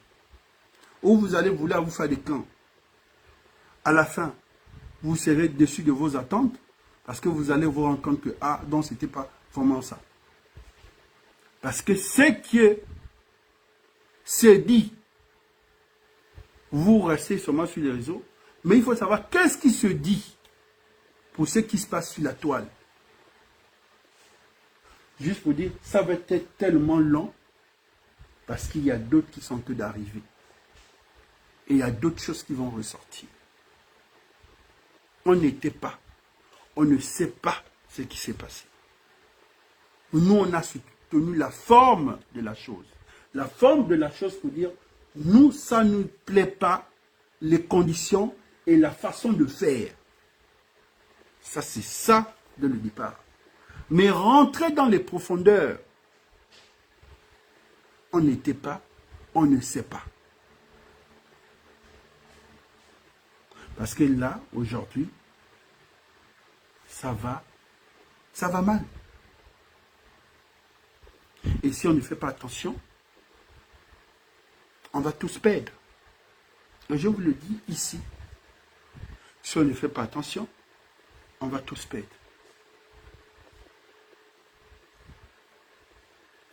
Ou vous allez vouloir vous faire des clans. À la fin, vous serez déçus de vos attentes, parce que vous allez vous rendre compte que, ah, donc ce n'était pas vraiment ça. Parce que ce qui se dit, vous restez seulement sur les réseaux, mais il faut savoir qu'est-ce qui se dit pour ce qui se passe sur la toile. Juste pour dire, ça va être tellement long, parce qu'il y a d'autres qui sont que d'arriver. Et il y a d'autres choses qui vont ressortir. On n'était pas, on ne sait pas ce qui s'est passé. Nous, on a soutenu la forme de la chose. La forme de la chose pour dire, nous, ça ne nous plaît pas, les conditions et la façon de faire. Ça, c'est ça de le départ. Mais rentrer dans les profondeurs, on n'était pas, on ne sait pas. Parce que là, aujourd'hui, ça va mal. Et si on ne fait pas attention, on va tous perdre. Et je vous le dis ici. Si on ne fait pas attention, on va tous perdre.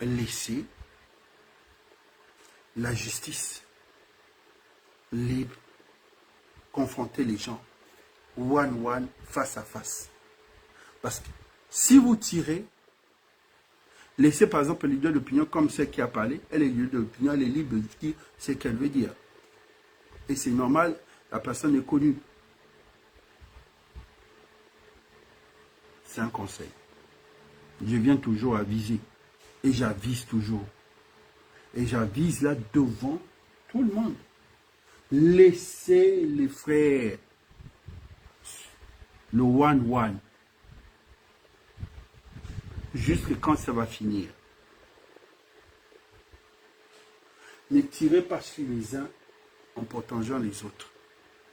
Laissez la justice libre confronter les gens one-one, face à face. Parce que si vous tirez, laissez par exemple le leader d'opinion comme celle qui a parlé, elle est leader d'opinion, elle est libre de dire ce qu'elle veut dire. Et c'est normal, la personne est connue. C'est un conseil. Je viens toujours aviser. Et j'avise toujours. Et j'avise là devant tout le monde. Laissez les frères. Le one-one. Jusqu'à quand ça va finir. Ne tirez pas sur les uns en protégeant les autres.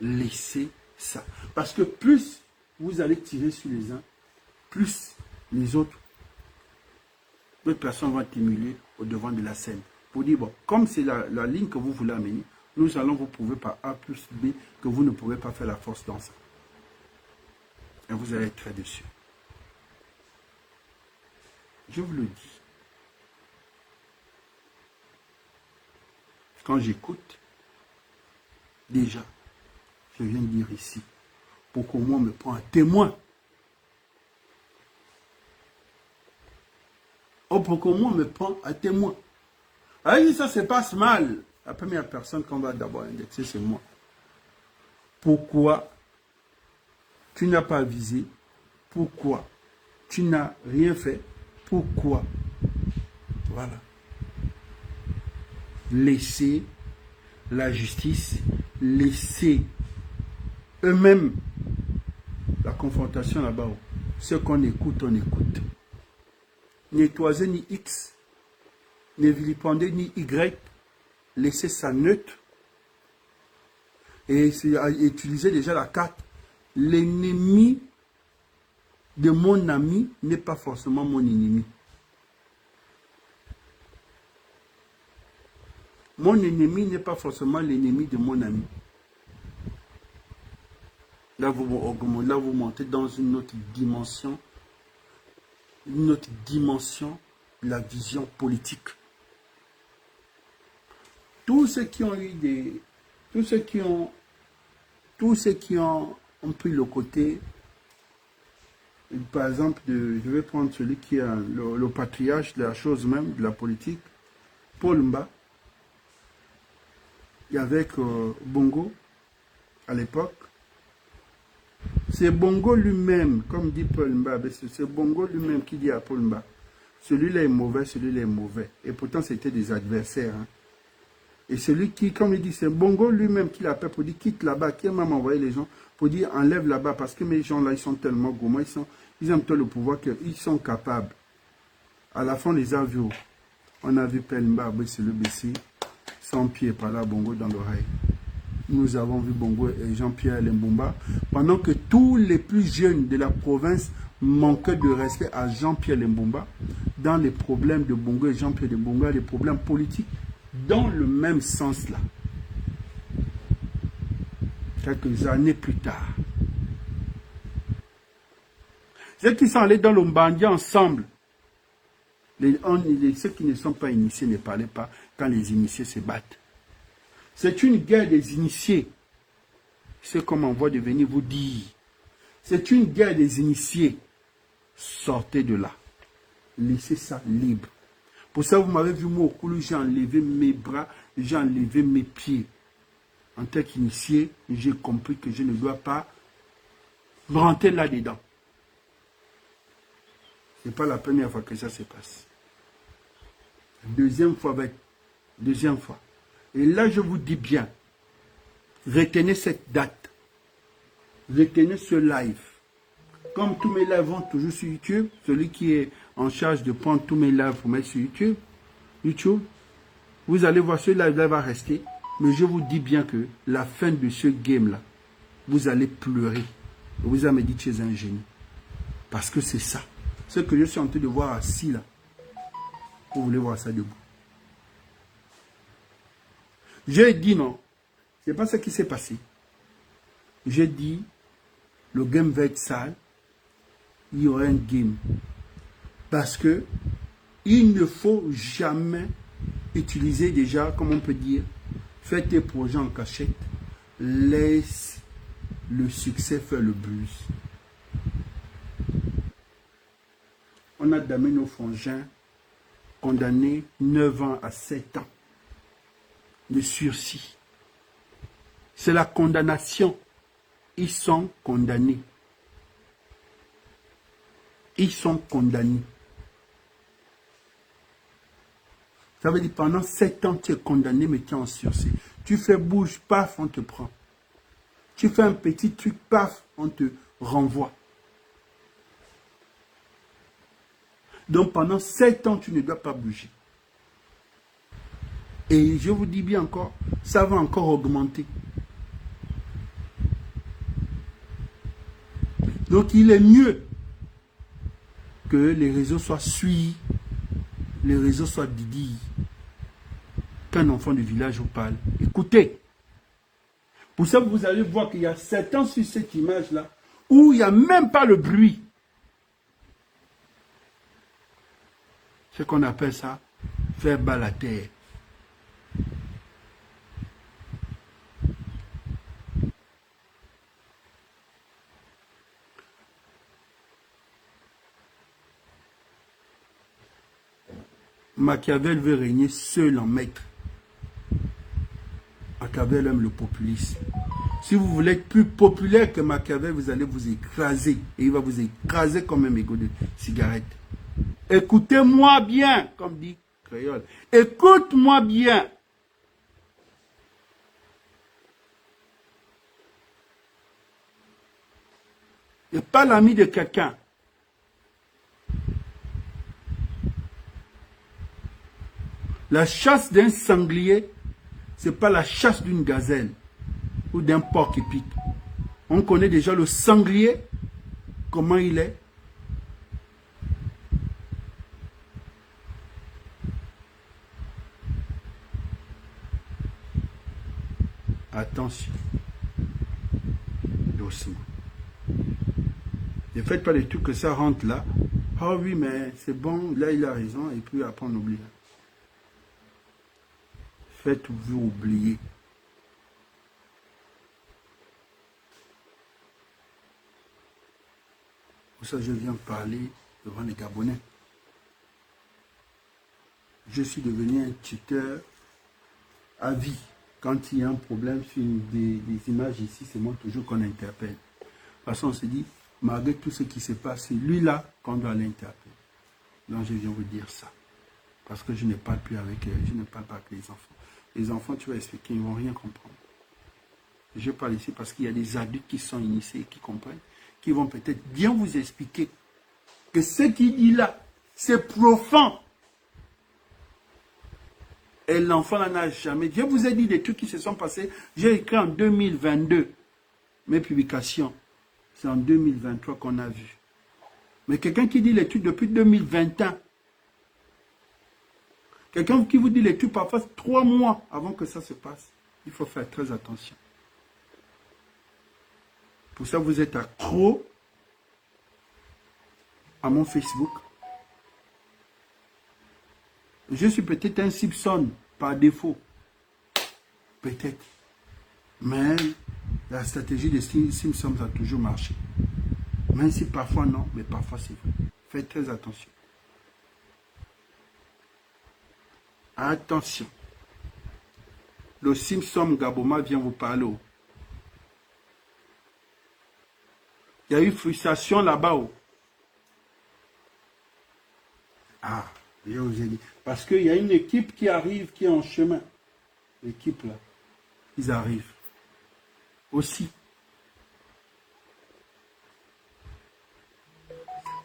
Laissez ça. Parce que plus vous allez tirer sur les uns, plus les autres, d'autres personnes vont émuler au devant de la scène. Pour dire, bon, comme c'est la ligne que vous voulez amener, nous allons vous prouver par A plus B que vous ne pouvez pas faire la force dans ça. Et vous allez être très déçus. Je vous le dis. Quand j'écoute, déjà, je viens de dire ici, pour qu'au moins on me prenne un témoin. Pour qu'au moins on me prenne un témoin. Allez, ça se passe mal. La première personne qu'on va d'abord indexer, c'est moi. Pourquoi tu n'as pas avisé? Pourquoi tu n'as rien fait? Pourquoi? Voilà. Laissez la justice, laissez eux-mêmes la confrontation là-bas. Ce qu'on écoute, on écoute. Ni toisé ni X, ne vilipendez ni Y, laissez ça neutre et utilisez déjà la carte. L'ennemi de mon ami n'est pas forcément mon ennemi. Mon ennemi n'est pas forcément l'ennemi de mon ami. Là, vous montez dans une autre dimension de la vision politique. Tous ceux qui ont eu tous ceux qui ont pris le côté, par exemple, je vais prendre celui qui a le patriarche de la chose même, de la politique, Paul Mba, et avec Bongo, à l'époque. C'est Bongo lui-même, comme dit Paul Mba, c'est Bongo lui-même qui dit à Paul Mba, celui-là est mauvais, celui-là est mauvais. Et pourtant, c'était des adversaires. Hein. Et celui qui, comme il dit, c'est Bongo lui-même qui l'appelle pour dire quitte là-bas, qui a même envoyé les gens pour dire enlève là-bas, parce que mes gens là, ils sont tellement gourmands, ils ont tout le pouvoir qu'ils sont capables. À la fin, on les a vus. On a vu Pelmba, c'est le BC, sans pied par là, Bongo dans l'oreille. Nous avons vu Bongo et Jean-Pierre Lembumba, pendant que tous les plus jeunes de la province manquaient de respect à Jean-Pierre Lembumba, dans les problèmes de Bongo et Jean-Pierre Lembumba, les problèmes politiques, dans le même sens là. Quelques années plus tard. Ceux qui sont allés dans le Mbandi ensemble, ceux qui ne sont pas initiés ne parlaient pas quand les initiés se battent. C'est une guerre des initiés. C'est comme on va devenir vous dire. C'est une guerre des initiés. Sortez de là. Laissez ça libre. Pour ça, vous m'avez vu, moi, au coulou, j'ai enlevé mes bras, j'ai enlevé mes pieds. En tant qu'initié, j'ai compris que je ne dois pas me rentrer là-dedans. Ce n'est pas la première fois que ça se passe. Deuxième fois. Et là, je vous dis bien, retenez cette date. Retenez ce live. Comme tous mes lives vont toujours sur YouTube, celui qui est en charge de prendre tous mes lives pour mettre sur YouTube, vous allez voir, ce live-là va rester. Mais je vous dis bien que la fin de ce game-là, vous allez pleurer. Vous allez me dire chez un génie. Parce que c'est ça. Ce que je suis en train de voir assis là. Vous voulez voir ça debout. J'ai dit non. C'est pas ce qui s'est passé. J'ai dit, le game va être sale. Il y aura un game. Parce que il ne faut jamais utiliser déjà, comme on peut dire, faire tes projets en cachette. Laisse le succès faire le buzz. On a damné nos frangins, condamnés 9 ans à 7 ans de sursis. C'est la condamnation. Ils sont condamnés. Ils sont condamnés. Ça veut dire pendant 7 ans, tu es condamné, mais tu es en sursis. Tu fais bouge, paf, on te prend. Tu fais un petit truc, paf, on te renvoie. Donc pendant 7 ans, tu ne dois pas bouger. Et je vous dis bien encore, ça va encore augmenter. Donc il est mieux que les réseaux soient suivis, les réseaux soient didi. Qu'un enfant du village vous parle. Écoutez. Pour ça, vous allez voir qu'il y a 7 ans sur cette image-là, où il n'y a même pas le bruit. Ce qu'on appelle ça, faire bas la terre. Machiavel veut régner seul en maître. Machiavel aime le populisme. Si vous voulez être plus populaire que Machiavel, vous allez vous écraser. Et il va vous écraser comme un mégot de cigarette. Écoutez-moi bien, comme dit Créole. Écoute-moi bien. Il n'est pas l'ami de quelqu'un. La chasse d'un sanglier, ce n'est pas la chasse d'une gazelle ou d'un porc épic. On connaît déjà le sanglier, comment il est. Attention. Doucement. Ne faites pas les trucs que ça rentre là. Ah oui, mais c'est bon, là il a raison, et puis après on oublie. Faites-vous oublier. Pour ça, je viens parler devant les Gabonais. Je suis devenu un tuteur à vie. Quand il y a un problème sur des images ici, c'est moi toujours qu'on interpelle. De toute façon, on se dit, malgré tout ce qui se passe, c'est lui-là qu'on doit l'interpeller. Donc, je viens vous dire ça. Parce que je ne parle plus avec eux, je ne parle pas avec les enfants. Les enfants, tu vas expliquer, ils ne vont rien comprendre. Je parle ici parce qu'il y a des adultes qui sont initiés, qui comprennent, qui vont peut-être bien vous expliquer que ce qu'il dit là, c'est profond. Et l'enfant n'en a jamais. Je vous ai dit des trucs qui se sont passés. J'ai écrit en 2022 mes publications. C'est en 2023 qu'on a vu. Mais quelqu'un qui dit les trucs depuis 2021, quelqu'un qui vous dit les trucs parfois 3 mois avant que ça se passe, il faut faire très attention. Pour ça, vous êtes accro à mon Facebook. Je suis peut-être un Simpson par défaut. Peut-être. Mais la stratégie des Simpsons a toujours marché. Même si parfois non, mais parfois c'est vrai. Faites très attention. Attention. Le Simpson Gaboma vient vous parler. Il y a eu frustration là-bas. Ah, je vous ai dit. Parce qu'il y a une équipe qui arrive, qui est en chemin. L'équipe là, ils arrivent. Aussi.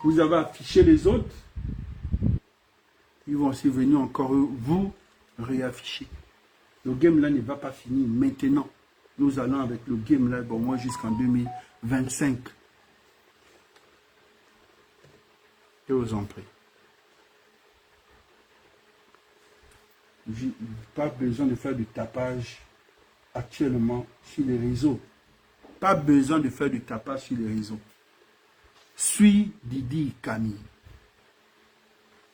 Vous avez affiché les autres. Ils vont aussi venir encore vous réafficher. Le game là ne va pas finir maintenant. Nous allons avec le game là, bon, moi jusqu'en 2025. Je vous en prie. Pas besoin de faire du tapage actuellement sur les réseaux. Pas besoin de faire du tapage sur les réseaux. Suis Didi Camille.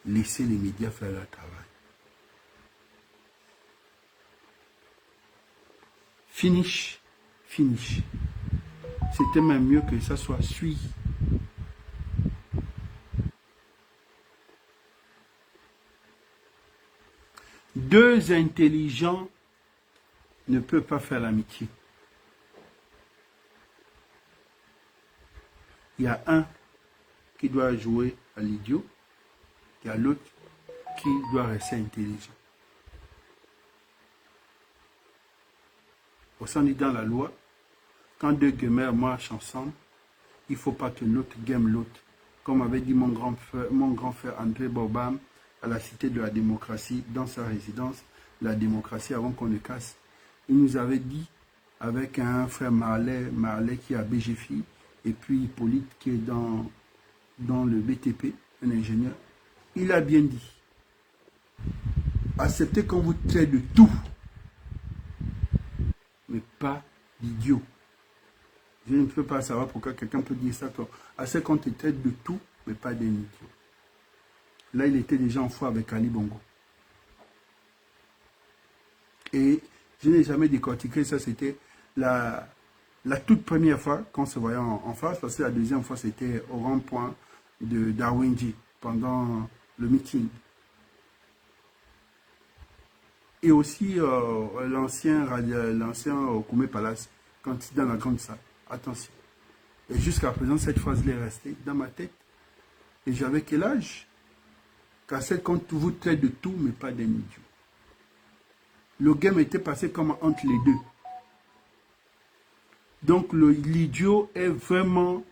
Laissez les médias faire leur travail. Finish. C'était même mieux que ça soit suis. Deux intelligents ne peuvent pas faire l'amitié. Il y a un qui doit jouer à l'idiot, il y a l'autre qui doit rester intelligent. Au sens dit dans la loi, quand deux gamers marchent ensemble, il ne faut pas que l'autre game l'autre. Comme avait dit mon grand frère André Bobam à la Cité de la démocratie, dans sa résidence, la démocratie avant qu'on le casse. Il nous avait dit, avec un frère Marley qui est à BGFI, et puis Hippolyte qui est dans le BTP, un ingénieur, il a bien dit, acceptez qu'on vous traite de tout, mais pas d'idiot. Je ne peux pas savoir pourquoi quelqu'un peut dire ça. Acceptez qu'on te traite de tout, mais pas d'un idiot. Là, il était déjà en foi avec Ali Bongo. Et je n'ai jamais décortiqué ça, c'était la toute première fois qu'on se voyait en face, parce que la deuxième fois, c'était au rond-point de Darwinji, pendant le meeting. Et aussi l'ancien Koumé Palace, quand il est dans la grande salle. Attention. Et jusqu'à présent, cette phrase est restée dans ma tête. Et j'avais quel âge? Car c'est quand vous traite de tout, mais pas d'un idiot. Le game était passé comme entre les deux. Donc l'idiot est vraiment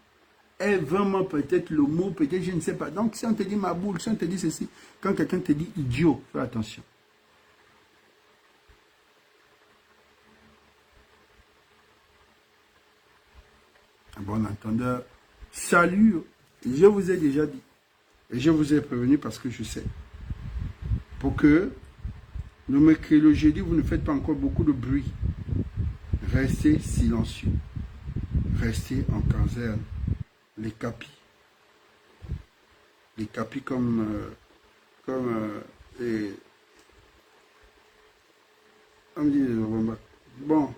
peut-être le mot, peut-être je ne sais pas. Donc si on te dit ma boule, si on te dit ceci, quand quelqu'un te dit idiot, fais attention. Bon entendeur, salut, je vous ai déjà dit, et je vous ai prévenu parce que je sais, pour que le mercredi, le jeudi, vous ne faites pas encore beaucoup de bruit. Restez silencieux, restez en caserne, les capis comme on dit, bon,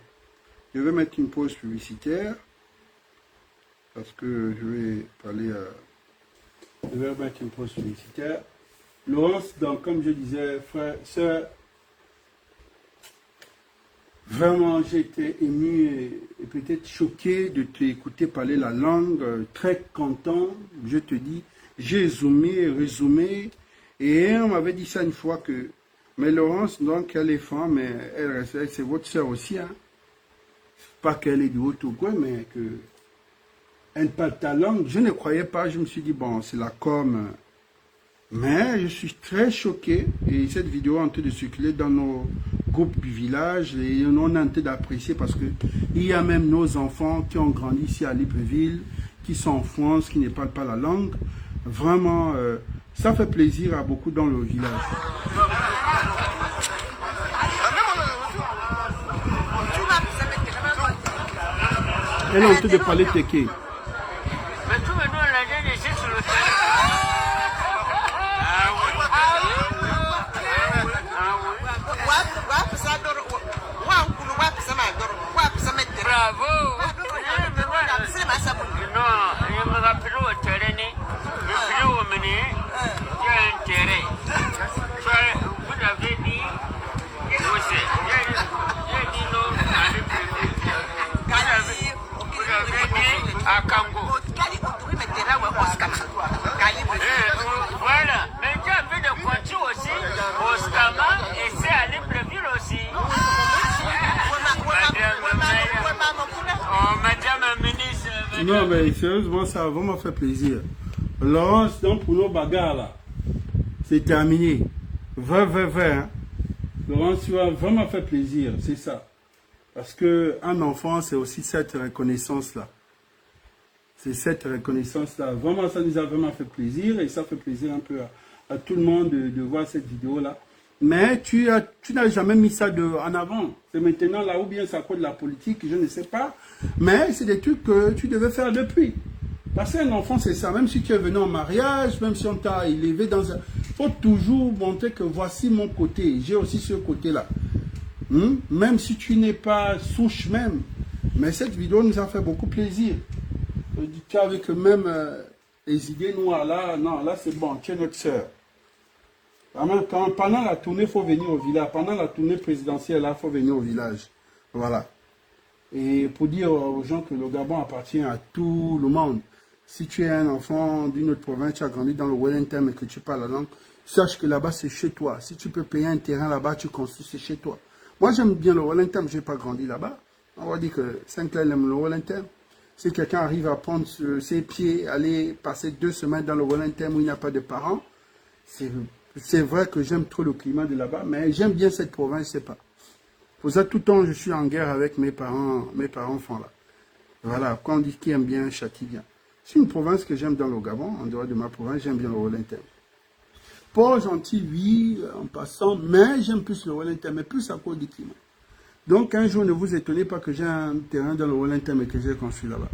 je vais mettre une pause publicitaire. Parce que je vais parler à... Je vais mettre une pause publicitaire. Laurence, donc, comme je disais, frère, sœur, vraiment, j'ai été ému et peut-être choqué de t'écouter parler la langue, très content, je te dis, j'ai zoomé, résumé, et on m'avait dit ça une fois que, mais Laurence, donc, elle est femme, mais elle c'est votre sœur aussi, hein. Pas qu'elle est du Haut-Togo, mais que... Elle parle ta langue, je ne croyais pas, je me suis dit, bon, c'est la com. Mais je suis très choqué, et cette vidéo est en train de circuler dans nos groupes du village, et on est en train d'apprécier parce qu'il y a même nos enfants qui ont grandi ici à Libreville, qui sont en France, qui ne parlent pas la langue. Vraiment, ça fait plaisir à beaucoup dans le village. Elle est en train de parler teke. Voilà, mais j'ai envie de continuer aussi au Stama et c'est à Libreville aussi. Madame ministre. Non, mais sérieusement, ça a vraiment fait plaisir. Laurence, donc pour nos bagarres là, c'est terminé. 20. Hein. Laurence, tu as vraiment fait plaisir, c'est ça. Parce qu'un enfant, c'est aussi cette reconnaissance-là. C'est cette reconnaissance-là. Vraiment, ça nous a vraiment fait plaisir et ça fait plaisir un peu à tout le monde de voir cette vidéo-là. Mais tu n'as jamais mis ça en avant. C'est maintenant là, ou bien ça cause de la politique, je ne sais pas. Mais c'est des trucs que tu devais faire depuis. Parce qu'un enfant, c'est ça. Même si tu es venu en mariage, même si on t'a élevé dans un... Il faut toujours montrer que voici mon côté. J'ai aussi ce côté-là. Même si tu n'es pas souche même. Mais cette vidéo nous a fait beaucoup plaisir. Tu as avec même les idées noires là. Non, là c'est bon. Tu es notre soeur. Pendant la tournée, il faut venir au village. Pendant la tournée présidentielle, il faut venir au village. Voilà. Et pour dire aux gens que le Gabon appartient à tout le monde. Si tu es un enfant d'une autre province, tu as grandi dans le Wellington et que tu parles la langue, sache que là-bas, c'est chez toi. Si tu peux payer un terrain là-bas, tu construis, c'est chez toi. Moi, j'aime bien le Wellington, mais je n'ai pas grandi là-bas. On va dire que Saint-Clair aime le Wellington. Si quelqu'un arrive à prendre ses pieds, aller passer 2 semaines dans le Wellington où il n'y a pas de parents, c'est vrai que j'aime trop le climat de là-bas, mais j'aime bien cette province, je ne sais pas. Pour ça, tout le temps, je suis en guerre avec mes parents enfants là. Voilà, quand on dit qui aime bien, châtie bien. C'est une province que j'aime dans le Gabon, en dehors de ma province, j'aime bien le Wellington. Pas gentil, oui, en passant, mais j'aime plus le Wellington, mais plus à cause du climat. Donc, un jour, ne vous étonnez pas que j'ai un terrain dans le Wellington, mais que j'ai construit là-bas.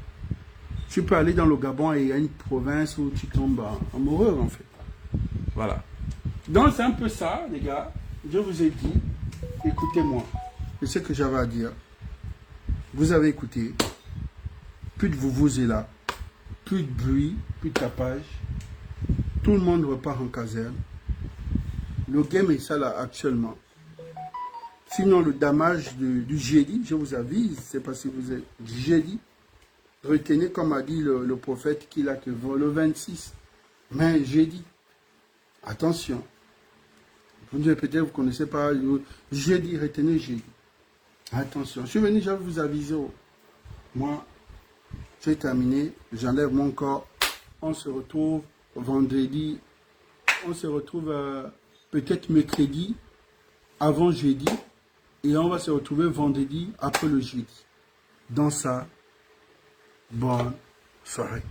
Tu peux aller dans le Gabon et il y a une province où tu tombes amoureux, en fait. Voilà. Donc, c'est un peu ça, les gars. Je vous ai dit, écoutez-moi. C'est ce que j'avais à dire. Vous avez écouté. Plus de vous est là. Plus de bruit, plus de tapage. Tout le monde repart en caserne. Le game est ça là actuellement. Sinon, le damage du jeudi, je vous avise, c'est parce que vous êtes jeudi. Retenez, comme a dit le prophète, qu'il a que le 26. Mais jeudi, attention. Peut-être vous ne connaissez pas. Jeudi, retenez jeudi. Attention. Je suis venu, je vais vous aviser. Moi, j'ai terminé. J'enlève mon corps. On se retrouve vendredi. On se retrouve peut-être mercredi, avant jeudi. Et on va se retrouver vendredi après le jeudi. Dans ça, bonne soirée.